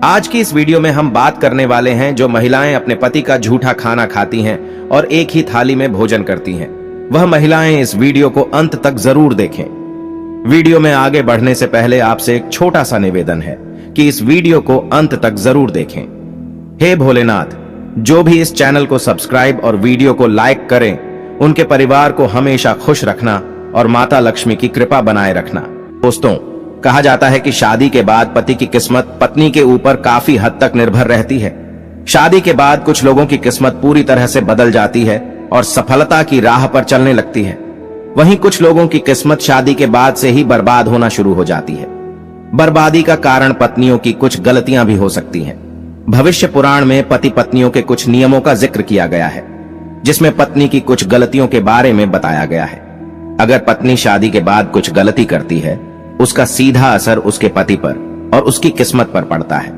आज की इस वीडियो में हम बात करने वाले हैं जो महिलाएं अपने पति का झूठा खाना खाती हैं और एक ही थाली में भोजन करती हैं। वह महिलाएं इस वीडियो को अंत तक जरूर देखें। वीडियो में आगे बढ़ने से पहले आपसे एक छोटा सा निवेदन है कि इस वीडियो को अंत तक जरूर देखें। हे भोलेनाथ, जो भी इस चैनल को सब्सक्राइब और वीडियो को लाइक करें, उनके परिवार को हमेशा खुश रखना और माता लक्ष्मी की कृपा बनाए रखना। दोस्तों, कहा जाता है कि शादी के बाद पति की किस्मत पत्नी के ऊपर काफी हद तक निर्भर रहती है। शादी के बाद कुछ लोगों की किस्मत पूरी तरह से बदल जाती है और सफलता की राह पर चलने लगती है। वहीं कुछ लोगों की किस्मत शादी के बाद से ही बर्बाद होना शुरू हो जाती है। बर्बादी का कारण पत्नियों की कुछ गलतियां भी हो सकती हैं। भविष्य पुराण में पति पत्नियों के कुछ नियमों का जिक्र किया गया है, जिसमें पत्नी की कुछ गलतियों के बारे में बताया गया है। अगर पत्नी शादी के बाद कुछ गलती करती है, उसका सीधा असर उसके पति पर और उसकी किस्मत पर पड़ता है।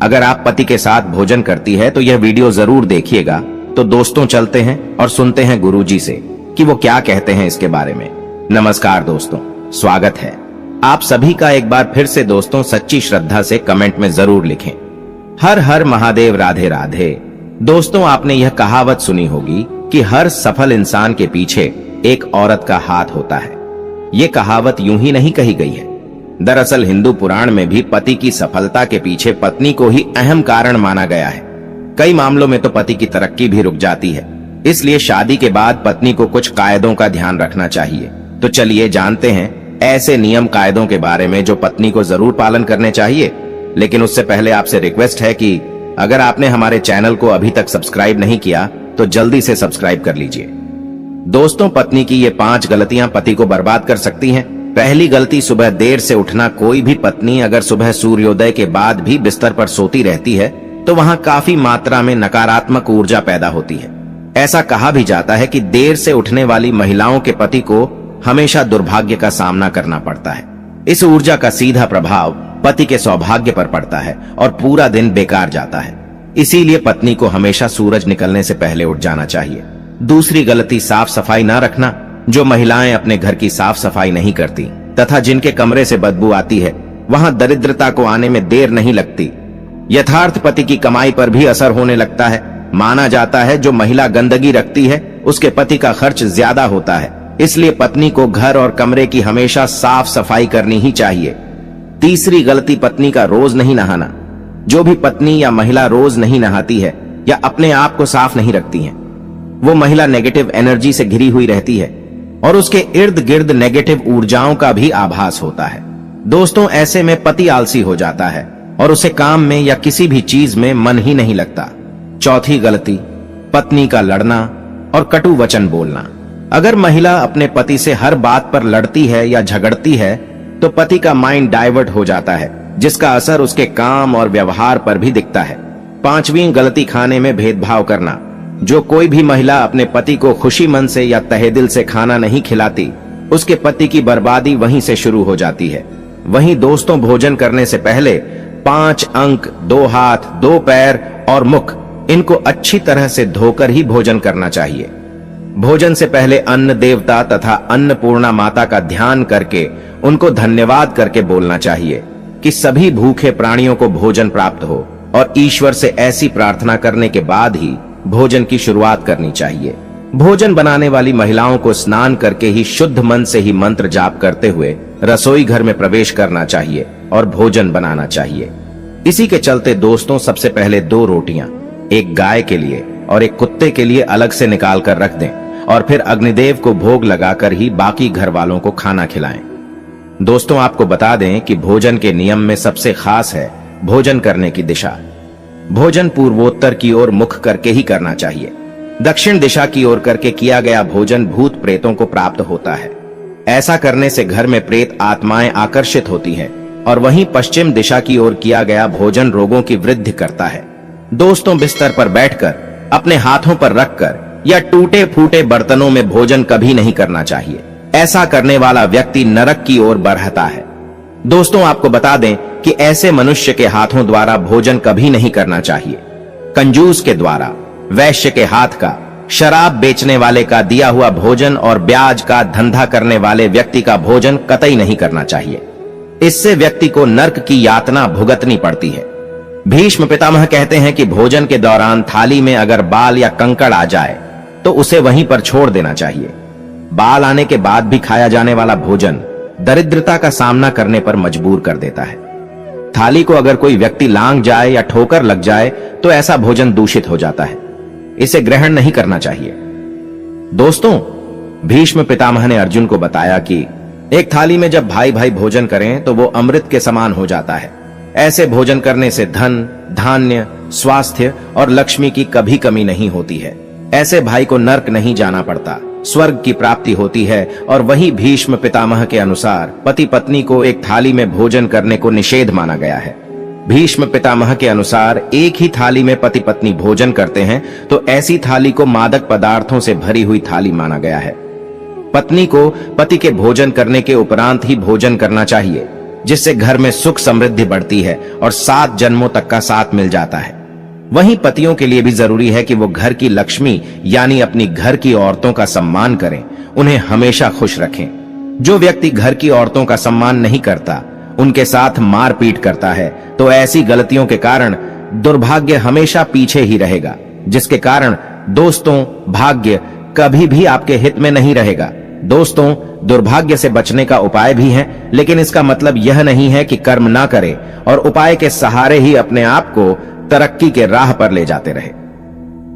अगर आप पति के साथ भोजन करती है तो यह वीडियो जरूर देखिएगा। तो दोस्तों, चलते हैं और सुनते हैं गुरुजी से कि वो क्या कहते हैं इसके बारे में। नमस्कार दोस्तों, स्वागत है आप सभी का एक बार फिर से। दोस्तों, सच्ची श्रद्धा से कमेंट में जरूर लिखें, हर हर महादेव, राधे राधे। दोस्तों, आपने यह कहावत सुनी होगी कि हर सफल इंसान के पीछे एक औरत का हाथ होता है। ये कहावत यूं ही नहीं कही गई है। दरअसल हिंदू पुराण में भी पति की सफलता के पीछे पत्नी को ही अहम कारण माना गया है। कई मामलों में तो पति की तरक्की भी रुक जाती है। इसलिए शादी के बाद पत्नी को कुछ कायदों का ध्यान रखना चाहिए। तो चलिए जानते हैं ऐसे नियम कायदों के बारे में जो पत्नी को जरूर पालन करने चाहिए। लेकिन उससे पहले आपसे रिक्वेस्ट है कि अगर आपने हमारे चैनल को अभी तक सब्सक्राइब नहीं किया तो जल्दी से सब्सक्राइब कर लीजिए। दोस्तों, पत्नी की ये 5 गलतियां पति को बर्बाद कर सकती हैं। पहली गलती, सुबह देर से उठना। कोई भी पत्नी अगर सुबह सूर्योदय के बाद भी बिस्तर पर सोती रहती है तो वहां काफी मात्रा में नकारात्मक ऊर्जा पैदा होती है। ऐसा कहा भी जाता है कि देर से उठने वाली महिलाओं के पति को हमेशा दुर्भाग्य का सामना करना पड़ता है। इस ऊर्जा का सीधा प्रभाव पति के सौभाग्य पर पड़ता है और पूरा दिन बेकार जाता है। इसीलिए पत्नी को हमेशा सूरज निकलने से पहले उठ जाना चाहिए। दूसरी गलती, साफ सफाई ना रखना। जो महिलाएं अपने घर की साफ सफाई नहीं करती तथा जिनके कमरे से बदबू आती है, वहां दरिद्रता को आने में देर नहीं लगती। यथार्थ पति की कमाई पर भी असर होने लगता है। माना जाता है जो महिला गंदगी रखती है उसके पति का खर्च ज्यादा होता है। इसलिए पत्नी को घर और कमरे की हमेशा साफ सफाई करनी ही चाहिए। तीसरी गलती, पत्नी का रोज नहीं नहाना। जो भी पत्नी या महिला रोज नहीं नहाती है या अपने आप को साफ नहीं रखती है, वो महिला नेगेटिव एनर्जी से घिरी हुई रहती है और उसके इर्द गिर्द नेगेटिव ऊर्जाओं का भी आभास होता है। दोस्तों, ऐसे में पति आलसी हो जाता है और उसे काम में या किसी भी चीज में मन ही नहीं लगता। चौथी गलती, पत्नी का लड़ना और कटु वचन बोलना। अगर महिला अपने पति से हर बात पर लड़ती है या झगड़ती है तो पति का माइंड डाइवर्ट हो जाता है, जिसका असर उसके काम और व्यवहार पर भी दिखता है। पांचवी गलती, खाने में भेदभाव करना। जो कोई भी महिला अपने पति को खुशी मन से या तहे दिल से खाना नहीं खिलाती, उसके पति की बर्बादी वहीं से शुरू हो जाती है। वहीं दोस्तों, भोजन करने से पहले 5 अंक, 2 हाथ, 2 पैर और मुख, इनको अच्छी तरह से धोकर ही भोजन करना चाहिए। भोजन से पहले अन्न देवता तथा अन्नपूर्णा माता का ध्यान करके उनको धन्यवाद करके बोलना चाहिए कि सभी भूखे प्राणियों को भोजन प्राप्त हो, और ईश्वर से ऐसी प्रार्थना करने के बाद ही भोजन की शुरुआत करनी चाहिए। भोजन बनाने वाली महिलाओं को स्नान करके ही शुद्ध मन से ही मंत्र जाप करते हुए रसोई घर में प्रवेश करना चाहिए और भोजन बनाना चाहिए। इसी के चलते दोस्तों, सबसे पहले 2 रोटियां एक गाय के लिए और एक कुत्ते के लिए अलग से निकाल कर रख दें और फिर अग्निदेव को भोग लगाकर ही बाकी घर वालों को खाना खिलाएं। दोस्तों, आपको बता दें कि भोजन के नियम में सबसे खास है भोजन करने की दिशा। भोजन पूर्वोत्तर की ओर मुख करके ही करना चाहिए। दक्षिण दिशा की ओर करके किया गया भोजन भूत प्रेतों को प्राप्त होता है। ऐसा करने से घर में प्रेत आत्माएं आकर्षित होती हैं और वहीं पश्चिम दिशा की ओर किया गया भोजन रोगों की वृद्धि करता है। दोस्तों, बिस्तर पर बैठकर, अपने हाथों पर रखकर या टूटे फूटे बर्तनों में भोजन कभी नहीं करना चाहिए। ऐसा करने वाला व्यक्ति नरक की ओर बढ़ता है। दोस्तों, आपको बता दें कि ऐसे मनुष्य के हाथों द्वारा भोजन कभी नहीं करना चाहिए। कंजूस के द्वारा, वैश्य के हाथ का, शराब बेचने वाले का दिया हुआ भोजन और ब्याज का धंधा करने वाले व्यक्ति का भोजन कतई नहीं करना चाहिए। इससे व्यक्ति को नर्क की यातना भुगतनी पड़ती है। भीष्म पितामह कहते हैं कि भोजन के दौरान थाली में अगर बाल या कंकड़ आ जाए तो उसे वहीं पर छोड़ देना चाहिए। बाल आने के बाद भी खाया जाने वाला भोजन दरिद्रता का सामना करने पर मजबूर कर देता है। थाली को अगर कोई व्यक्ति लांग जाए या ठोकर लग जाए तो ऐसा भोजन दूषित हो जाता है, इसे ग्रहण नहीं करना चाहिए। दोस्तों, भीष्म पितामह ने अर्जुन को बताया कि एक थाली में जब भाई भाई भोजन करें तो वो अमृत के समान हो जाता है। ऐसे भोजन करने से धन, धान्य, स्वास्थ्य और लक्ष्मी की कभी कमी नहीं होती है। ऐसे भाई को नर्क नहीं जाना पड़ता, स्वर्ग की प्राप्ति होती है। और वही भीष्म पितामह के अनुसार पति पत्नी को एक थाली में भोजन करने को निषेध माना गया है। भीष्म पितामह के अनुसार एक ही थाली में पति पत्नी भोजन करते हैं तो ऐसी थाली को मादक पदार्थों से भरी हुई थाली माना गया है। पत्नी को पति के भोजन करने के उपरांत ही भोजन करना चाहिए, जिससे घर में सुख समृद्धि बढ़ती है और 7 जन्मों तक का साथ मिल जाता है। वहीं पतियों के लिए भी जरूरी है कि वो घर की लक्ष्मी यानी अपनी घर की औरतों का सम्मान करें, उन्हें हमेशा खुश रखें। जो व्यक्ति घर की औरतों का सम्मान नहीं करता, उनके साथ मारपीट करता है, तो ऐसी गलतियों के कारण दुर्भाग्य हमेशा पीछे ही रहेगा, जिसके कारण दोस्तों भाग्य कभी भी आपके हित में नहीं रहेगा। दोस्तों, दुर्भाग्य से बचने का उपाय भी है, लेकिन इसका मतलब यह नहीं है कि कर्म ना करें और उपाय के सहारे ही अपने आप को तरक्की के राह पर ले जाते रहे।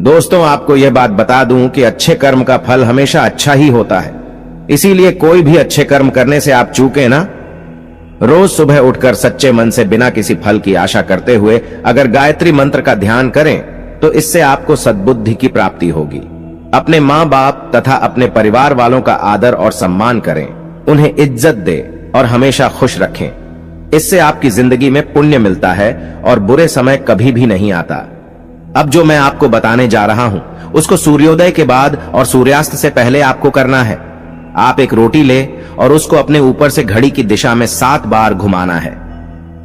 दोस्तों, आपको यह बात बता दूं कि अच्छे कर्म का फल हमेशा अच्छा ही होता है, इसीलिए कोई भी अच्छे कर्म करने से आप चूके ना। रोज सुबह उठकर सच्चे मन से बिना किसी फल की आशा करते हुए अगर गायत्री मंत्र का ध्यान करें तो इससे आपको सद्बुद्धि की प्राप्ति होगी। अपने माँ बाप तथा अपने परिवार वालों का आदर और सम्मान करें, उन्हें इज्जत दे और हमेशा खुश रखें। इससे आपकी जिंदगी में पुण्य मिलता है और बुरे समय कभी भी नहीं आता। अब जो मैं आपको बताने जा रहा हूं उसको सूर्योदय के बाद और सूर्यास्त से पहले आपको करना है। आप एक रोटी ले और उसको अपने ऊपर से घड़ी की दिशा में 7 बार घुमाना है।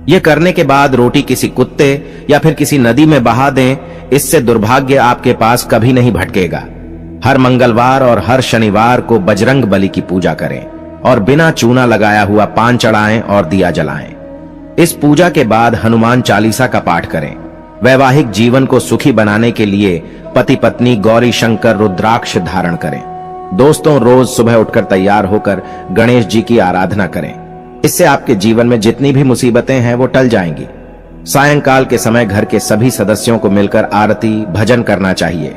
यह करने के बाद रोटी किसी कुत्ते या फिर किसी नदी में बहा दें, इससे दुर्भाग्य आपके पास कभी नहीं भटकेगा। हर मंगलवार और हर शनिवार को बजरंग बली की पूजा करें और बिना चूना लगाया हुआ पान चढ़ाएं और दिया जलाएं। इस पूजा के बाद हनुमान चालीसा का पाठ करें। वैवाहिक जीवन को सुखी बनाने के लिए पति पत्नी गौरी शंकर रुद्राक्ष धारण करें। दोस्तों, रोज सुबह उठकर तैयार होकर गणेश जी की आराधना करें। इससे आपके जीवन में जितनी भी मुसीबतें हैं वो टल जाएंगी। सायंकाल के समय घर के सभी सदस्यों को मिलकर आरती भजन करना चाहिए।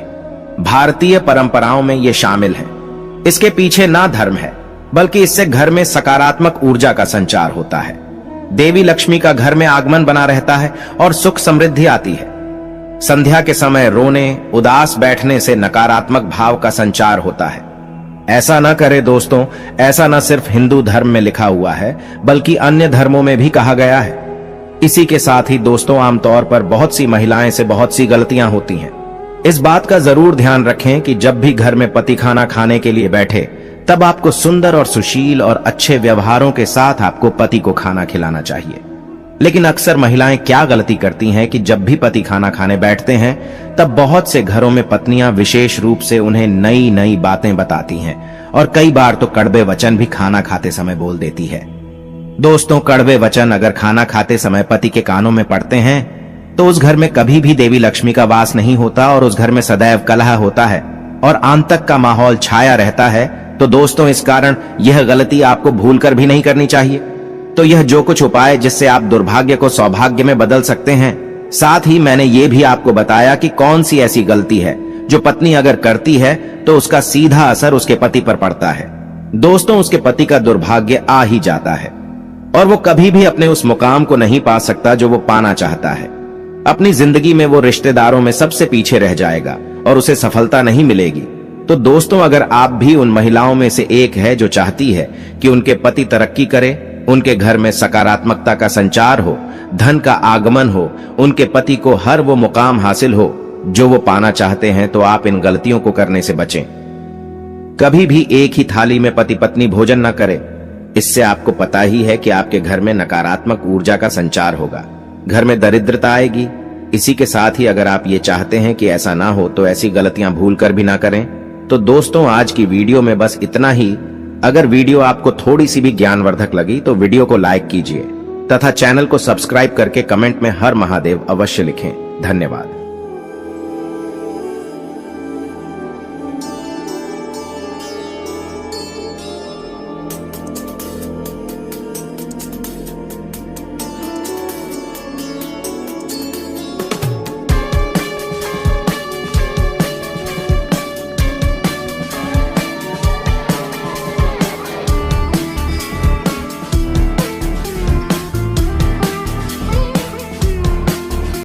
भारतीय परंपराओं में ये शामिल है। इसके पीछे ना धर्म है, बल्कि इससे घर में सकारात्मक ऊर्जा का संचार होता है। देवी लक्ष्मी का घर में आगमन बना रहता है और सुख समृद्धि आती है। संध्या के समय रोने, उदास बैठने से नकारात्मक भाव का संचार होता है। ऐसा न करे दोस्तों, ऐसा न सिर्फ हिंदू धर्म में लिखा हुआ है, बल्कि अन्य धर्मों में भी कहा गया है। इसी के साथ ही दोस्तों, आमतौर पर बहुत सी महिलाएं से बहुत सी गलतियां होती हैं। इस बात का जरूर ध्यान रखें कि जब भी घर में पति खाना खाने के लिए बैठे, तब आपको सुंदर और सुशील और अच्छे व्यवहारों के साथ आपको पति को खाना खिलाना चाहिए। लेकिन अक्सर महिलाएं क्या गलती करती हैं कि जब भी पति खाना खाने बैठते हैं, तब बहुत से घरों में पत्नियां विशेष रूप से उन्हें नई नई बातें बताती हैं और कई बार तो कड़वे वचन भी खाना खाते समय बोल देती है। दोस्तों, कड़वे वचन अगर खाना खाते समय पति के कानों में पड़ते हैं तो उस घर में कभी भी देवी लक्ष्मी का वास नहीं होता और उस घर में सदैव कलह होता है और आंतक का माहौल छाया रहता है। तो दोस्तों, इस कारण यह गलती आपको भूलकर भी नहीं करनी चाहिए। तो यह जो कुछ उपाय जिससे आप दुर्भाग्य को सौभाग्य में बदल सकते हैं, साथ ही मैंने ये भी आपको बताया कि कौन सी ऐसी गलती है जो पत्नी अगर करती है तो उसका सीधा असर उसके पति पर पड़ता है। दोस्तों, उसके पति का दुर्भाग्य आ ही जाता है और वो कभी भी अपने उस मुकाम को नहीं पा सकता जो वो पाना चाहता है। अपनी जिंदगी में वो रिश्तेदारों में सबसे पीछे रह जाएगा और उसे सफलता नहीं मिलेगी। तो दोस्तों, अगर आप भी उन महिलाओं में से एक है जो चाहती है कि उनके पति तरक्की करे, उनके घर में सकारात्मकता का संचार हो, धन का आगमन हो, उनके पति को हर वो मुकाम हासिल हो जो वो पाना चाहते हैं, तो आप इन गलतियों को करने से बचें। कभी भी एक ही थाली में पति पत्नी भोजन न करें। इससे आपको पता ही है कि आपके घर में नकारात्मक ऊर्जा का संचार होगा, घर में दरिद्रता आएगी। इसी के साथ ही अगर आप ये चाहते हैं कि ऐसा ना हो तो ऐसी गलतियां भूल कर भी ना करें। तो दोस्तों, आज की वीडियो में बस इतना ही। अगर वीडियो आपको थोड़ी सी भी ज्ञानवर्धक लगी तो वीडियो को लाइक कीजिए तथा चैनल को सब्सक्राइब करके कमेंट में हर महादेव अवश्य लिखें। धन्यवाद।